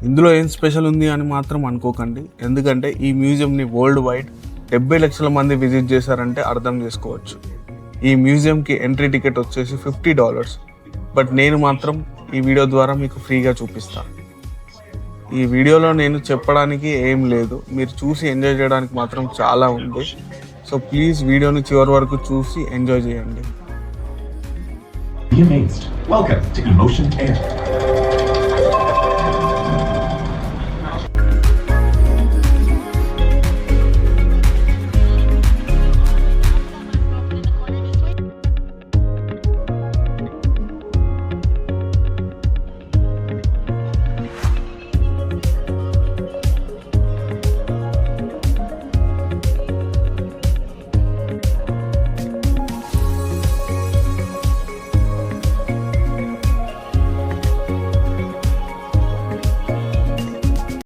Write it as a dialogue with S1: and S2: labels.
S1: ఇందులో ఏం స్పెషల్ ఉంది అని మాత్రం అనుకోకండి, ఎందుకంటే ఈ మ్యూజియంని వరల్డ్ వైడ్ 70 లక్షల మంది విజిట్ చేశారంటే అర్థం చేసుకోవచ్చు. ఈ మ్యూజియంకి ఎంట్రీ టికెట్ వచ్చేసి $50, బట్ నేను మాత్రం ఈ వీడియో ద్వారా మీకు ఫ్రీగా చూపిస్తాను. ఈ వీడియోలో నేను చెప్పడానికి ఏం లేదు, మీరు చూసి ఎంజాయ్ చేయడానికి మాత్రం చాలా ఉంది. సో ప్లీజ్ వీడియోని చివరి వరకు చూసి ఎంజాయ్ చేయండి.
S2: Be amazed. Welcome to Emotion Air.